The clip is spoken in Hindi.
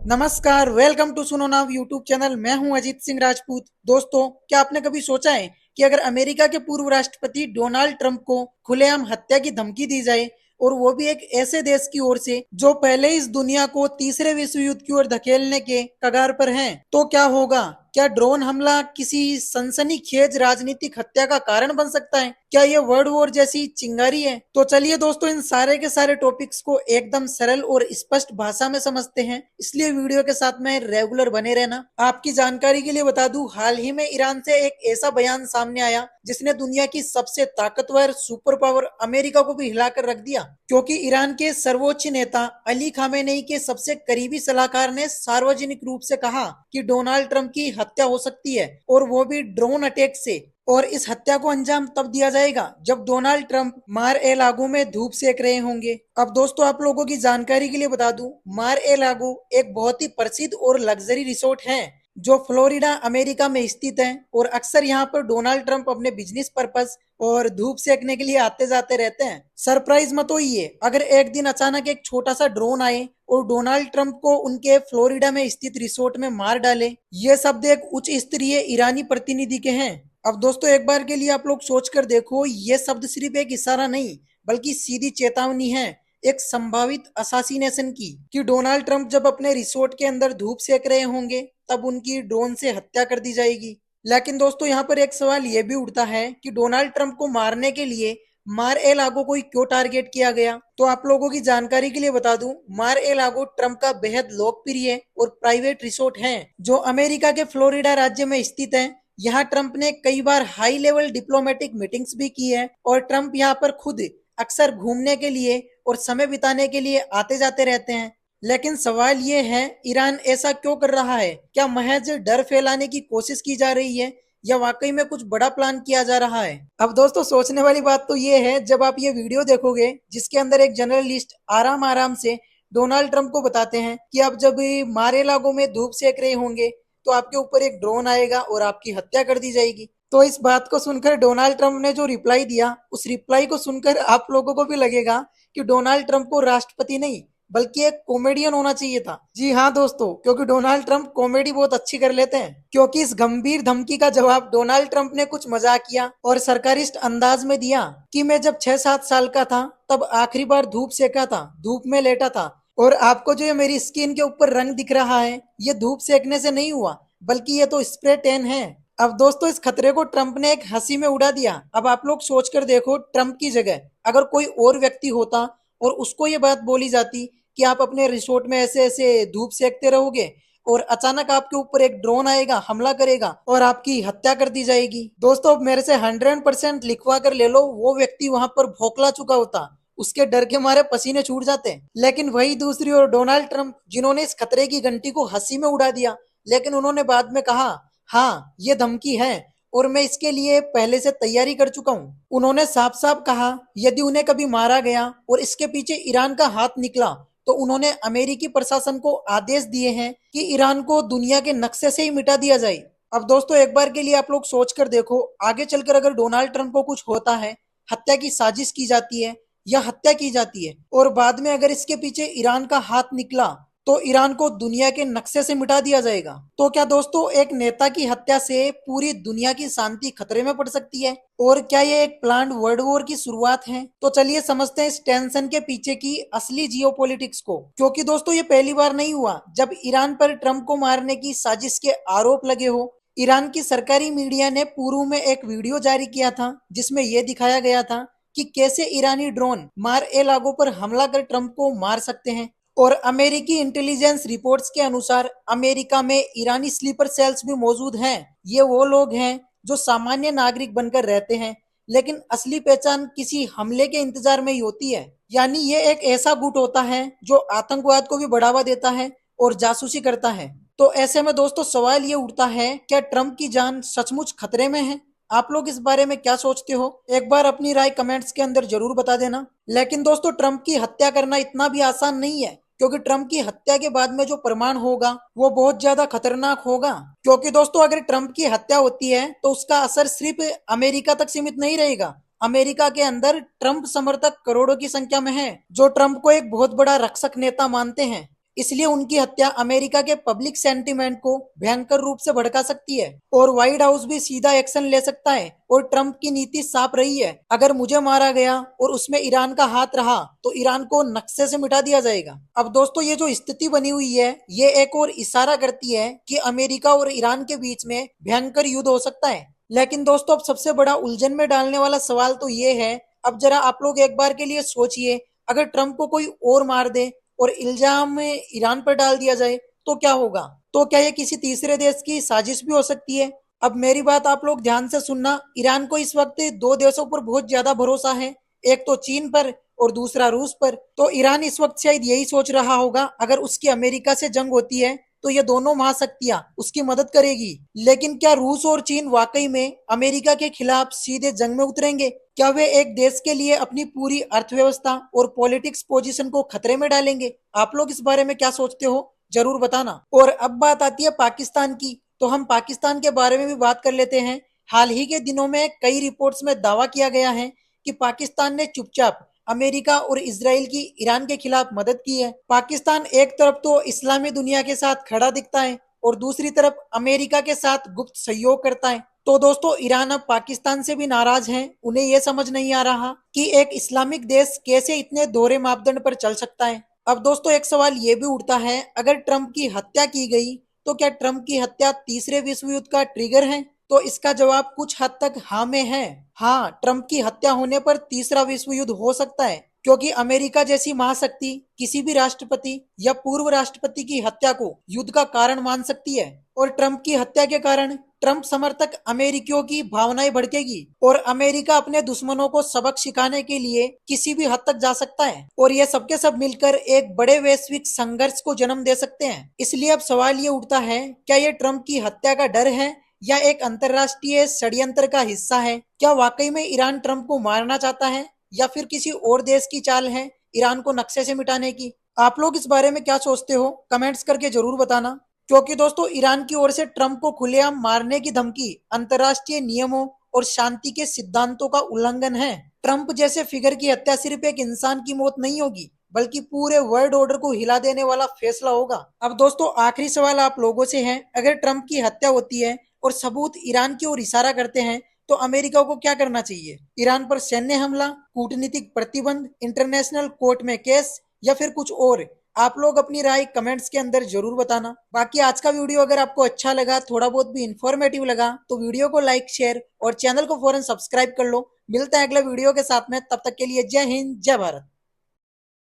नमस्कार, वेलकम टू सुनो नाउ यूट्यूब चैनल। मैं हूं अजीत सिंह राजपूत। दोस्तों, क्या आपने कभी सोचा है कि अगर अमेरिका के पूर्व राष्ट्रपति डोनाल्ड ट्रंप को खुलेआम हत्या की धमकी दी जाए और वो भी एक ऐसे देश की ओर से जो पहले इस दुनिया को तीसरे विश्व युद्ध की ओर धकेलने के कगार पर है, तो क्या होगा? क्या ड्रोन हमला किसी सनसनीखेज राजनीतिक हत्या का कारण बन सकता है? क्या ये वर्ल्ड वॉर जैसी चिंगारी है? तो चलिए दोस्तों, इन सारे के सारे टॉपिक्स को एकदम सरल और स्पष्ट भाषा में समझते हैं, इसलिए वीडियो के साथ में रेगुलर बने रहना। आपकी जानकारी के लिए बता दूं, हाल ही में ईरान से एक ऐसा बयान सामने आया जिसने दुनिया की सबसे ताकतवर सुपर पावर अमेरिका को भी हिलाकर रख दिया, क्योंकि ईरान के सर्वोच्च नेता अली खामेनेई के सबसे करीबी सलाहकार ने सार्वजनिक रूप से कहा कि डोनाल्ड ट्रंप की हत्या हो सकती है, और वो भी ड्रोन अटैक से। और इस हत्या को अंजाम तब दिया जाएगा जब डोनाल्ड ट्रंप मार ए लागो में धूप सेक रहे होंगे। अब दोस्तों, आप लोगों की जानकारी के लिए बता दूं, मार ए लागो एक बहुत ही प्रसिद्ध और लग्जरी रिसोर्ट है जो फ्लोरिडा अमेरिका में स्थित है, और अक्सर यहाँ पर डोनाल्ड ट्रंप अपने बिजनेस पर्पस और धूप सेकने के लिए आते जाते रहते हैं। सरप्राइज मत होइए अगर एक दिन अचानक एक छोटा सा ड्रोन आए और डोनाल्ड ट्रंप को उनके फ्लोरिडा में स्थित रिसोर्ट में मार डाले। ये शब्द एक उच्च स्तरीय ईरानी प्रतिनिधि के हैं। अब दोस्तों, एक बार के लिए आप लोग सोच कर देखो, ये शब्द सिर्फ एक इशारा नहीं बल्कि सीधी चेतावनी है एक संभावित असासिनेशन की, कि डोनाल्ड ट्रंप जब अपने रिसोर्ट के अंदर धूप सेक रहे होंगे तब उनकी ड्रोन से हत्या कर दी जाएगी। लेकिन दोस्तों, यहाँ पर एक सवाल ये भी उठता है कि डोनाल्ड ट्रंप को मारने के लिए मार ए लागो को क्यों टारगेट किया गया? तो आप लोगों की जानकारी के लिए बता दूं, मार ए लागो ट्रंप का बेहद लोकप्रिय और प्राइवेट रिसोर्ट है जो अमेरिका के फ्लोरिडा राज्य में स्थित है। यहाँ ट्रंप ने कई बार हाई लेवल डिप्लोमेटिक मीटिंग्स भी की है, और ट्रंप यहाँ पर खुद अक्सर घूमने के लिए और समय बिताने के लिए आते जाते रहते हैं। लेकिन सवाल ये है, ईरान ऐसा क्यों कर रहा है? क्या महज डर फैलाने की कोशिश की जा रही है, या वाकई में कुछ बड़ा प्लान किया जा रहा है? अब दोस्तों, सोचने वाली बात तो ये है, जब आप ये वीडियो देखोगे जिसके अंदर एक जर्नलिस्ट आराम आराम से डोनाल्ड ट्रंप को बताते हैं कि आप जब मारे लागो में धूप सेक रहे होंगे तो आपके ऊपर एक ड्रोन आएगा और आपकी हत्या कर दी जाएगी। तो इस बात को सुनकर डोनाल्ड ट्रंप ने जो रिप्लाई दिया, उस रिप्लाई को सुनकर आप लोगों को भी लगेगा कि डोनाल्ड ट्रंप को राष्ट्रपति नहीं बल्कि एक कॉमेडियन होना चाहिए था। जी हाँ दोस्तों, क्योंकि डोनाल्ड ट्रंप कॉमेडी बहुत अच्छी कर लेते हैं। क्योंकि इस गंभीर धमकी का जवाब डोनाल्ड ट्रंप ने कुछ मजाकिया और सरकारिस्ट अंदाज में दिया कि मैं जब 6-7 साल का था तब आखिरी बार धूप सेका था, धूप में लेटा था, और आपको जो ये मेरी स्किन के ऊपर रंग दिख रहा है, ये धूप सेकने से नहीं हुआ बल्कि ये तो स्प्रे टैन है। अब दोस्तों, इस खतरे को ट्रंप ने एक हंसी में उड़ा दिया। अब आप लोग सोच कर देखो, ट्रंप की जगह अगर कोई और व्यक्ति होता और उसको ये बात बोली जाती कि आप अपने रिसोर्ट में ऐसे ऐसे धूप सेकते रहोगे और अचानक आपके ऊपर एक ड्रोन आएगा, हमला करेगा और आपकी हत्या कर दी जाएगी। दोस्तों, अब मेरे से 100% लिखवा कर ले लो, वो व्यक्ति वहां पर भौंकला चुका होता, उसके डर के मारे पसीने छूट जाते। लेकिन वही दूसरी ओर डोनाल्ड ट्रंप, जिन्होंने इस खतरे की घंटी को हंसी में उड़ा दिया, लेकिन उन्होंने बाद में कहा, हाँ ये धमकी है और मैं इसके लिए पहले से तैयारी कर चुका हूँ। उन्होंने साफ साफ कहा, यदि उन्हें कभी मारा गया और इसके पीछे ईरान का हाथ निकला तो उन्होंने अमेरिकी प्रशासन को आदेश दिए हैं कि ईरान को दुनिया के नक्शे से ही मिटा दिया जाए। अब दोस्तों, एक बार के लिए आप लोग सोच कर देखो, आगे चलकर अगर डोनाल्ड ट्रंप को कुछ होता है, हत्या की साजिश की जाती है या हत्या की जाती है, और बाद में अगर इसके पीछे ईरान का हाथ निकला तो ईरान को दुनिया के नक्शे से मिटा दिया जाएगा। तो क्या दोस्तों, एक नेता की हत्या से पूरी दुनिया की शांति खतरे में पड़ सकती है? और क्या ये एक प्लान्ड वर्ल्ड वॉर की शुरुआत है? तो चलिए समझते हैं इस टेंशन के पीछे की असली जियोपॉलिटिक्स को। क्योंकि दोस्तों, ये पहली बार नहीं हुआ जब ईरान पर ट्रंप को मारने की साजिश के आरोप लगे हो। ईरान की सरकारी मीडिया ने पूर्व में एक वीडियो जारी किया था जिसमें यह दिखाया गया था कि कैसे ईरानी ड्रोन मार ए लागो पर हमला कर ट्रंप को मार सकते हैं। और अमेरिकी इंटेलिजेंस रिपोर्ट्स के अनुसार अमेरिका में ईरानी स्लीपर सेल्स भी मौजूद हैं। ये वो लोग हैं जो सामान्य नागरिक बनकर रहते हैं, लेकिन असली पहचान किसी हमले के इंतजार में ही होती है। यानी ये एक ऐसा गुट होता है जो आतंकवाद को भी बढ़ावा देता है और जासूसी करता है। तो ऐसे में दोस्तों, सवाल ये उठता है, क्या ट्रंप की जान सचमुच खतरे में है? आप लोग इस बारे में क्या सोचते हो? एक बार अपनी राय कमेंट्स के अंदर जरूर बता देना। लेकिन दोस्तों, ट्रंप की हत्या करना इतना भी आसान नहीं है, क्योंकि ट्रंप की हत्या के बाद में जो प्रमाण होगा वो बहुत ज्यादा खतरनाक होगा। क्योंकि दोस्तों, अगर ट्रंप की हत्या होती है तो उसका असर सिर्फ अमेरिका तक सीमित नहीं रहेगा। अमेरिका के अंदर ट्रंप समर्थक करोड़ों की संख्या में हैं, जो ट्रंप को एक बहुत बड़ा रक्षक नेता मानते हैं। इसलिए उनकी हत्या अमेरिका के पब्लिक सेंटिमेंट को भयंकर रूप से भड़का सकती है और व्हाइट हाउस भी सीधा एक्शन ले सकता है। और ट्रंप की नीति साफ रही है, अगर मुझे मारा गया और उसमें ईरान का हाथ रहा तो ईरान को नक्शे से मिटा दिया जाएगा। अब दोस्तों, ये जो स्थिति बनी हुई है ये एक और इशारा करती है कि अमेरिका और ईरान के बीच में भयंकर युद्ध हो सकता है। लेकिन दोस्तों, अब सबसे बड़ा उलझन में डालने वाला सवाल तो ये है, अब जरा आप लोग एक बार के लिए सोचिए, अगर ट्रंप को कोई और मार दे और इल्जाम ईरान पर डाल दिया जाए तो क्या होगा? तो क्या ये किसी तीसरे देश की साजिश भी हो सकती है? अब मेरी बात आप लोग ध्यान से सुनना, ईरान को इस वक्त दो देशों पर बहुत ज्यादा भरोसा है, एक तो चीन पर और दूसरा रूस पर। तो ईरान इस वक्त शायद यही सोच रहा होगा, अगर उसकी अमेरिका से जंग होती है तो ये दोनों महाशक्तियां उसकी मदद करेगी। लेकिन क्या रूस और चीन वाकई में अमेरिका के खिलाफ सीधे जंग में उतरेंगे? क्या वे एक देश के लिए अपनी पूरी अर्थव्यवस्था और पॉलिटिक्स पोजीशन को खतरे में डालेंगे? आप लोग इस बारे में क्या सोचते हो, जरूर बताना। और अब बात आती है पाकिस्तान की, तो हम पाकिस्तान के बारे में भी बात कर लेते हैं। हाल ही के दिनों में कई रिपोर्ट्स में दावा किया गया है कि पाकिस्तान ने चुपचाप अमेरिका और इजराइल की ईरान के खिलाफ मदद की है। पाकिस्तान एक तरफ तो इस्लामी दुनिया के साथ खड़ा दिखता है और दूसरी तरफ अमेरिका के साथ गुप्त सहयोग करता है। तो दोस्तों, ईरान अब पाकिस्तान से भी नाराज है। उन्हें यह समझ नहीं आ रहा कि एक इस्लामिक देश कैसे इतने दोहरे मापदंड पर चल सकता है। अब दोस्तों, एक सवाल ये भी उठता है, अगर ट्रंप की हत्या की गई तो क्या ट्रंप की हत्या तीसरे विश्व युद्ध का ट्रिगर है? तो इसका जवाब कुछ हद तक हाँ में है। हाँ, ट्रंप की हत्या होने पर तीसरा विश्व युद्ध हो सकता है, क्योंकि अमेरिका जैसी महाशक्ति किसी भी राष्ट्रपति या पूर्व राष्ट्रपति की हत्या को युद्ध का कारण मान सकती है। और ट्रंप की हत्या के कारण ट्रंप समर्थक अमेरिकियों की भावनाएं भड़केगी और अमेरिका अपने दुश्मनों को सबक सिखाने के लिए किसी भी हद तक जा सकता है और ये सबके सब मिलकर एक बड़े वैश्विक संघर्ष को जन्म दे सकते हैं। इसलिए अब सवाल ये उठता है, क्या ये ट्रंप की हत्या का डर है या एक अंतरराष्ट्रीय षड्यंत्र का हिस्सा है? क्या वाकई में ईरान ट्रंप को मारना चाहता है या फिर किसी और देश की चाल है ईरान को नक्शे से मिटाने की? आप लोग इस बारे में क्या सोचते हो, कमेंट्स करके जरूर बताना। क्योंकि दोस्तों, ईरान की ओर से ट्रंप को खुलेआम मारने की धमकी अंतर्राष्ट्रीय नियमों और शांति के सिद्धांतों का उल्लंघन है। ट्रंप जैसे फिगर की हत्या सिर्फ एक इंसान की मौत नहीं होगी, बल्कि पूरे वर्ल्ड ऑर्डर को हिला देने वाला फैसला होगा। अब दोस्तों, आखिरी सवाल आप लोगों से है, अगर ट्रंप की हत्या होती है और सबूत ईरान की ओर इशारा करते हैं तो अमेरिका को क्या करना चाहिए? ईरान पर सैन्य हमला, कूटनीतिक प्रतिबंध, इंटरनेशनल कोर्ट में केस या फिर कुछ और? आप लोग अपनी राय कमेंट्स के अंदर जरूर बताना। बाकी आज का वीडियो अगर आपको अच्छा लगा, थोड़ा बहुत भी इंफॉर्मेटिव लगा, तो वीडियो को लाइक, शेयर और चैनल को फौरन सब्सक्राइब कर लो। मिलते हैं अगले वीडियो के साथ में, तब तक के लिए जय हिंद, जय भारत।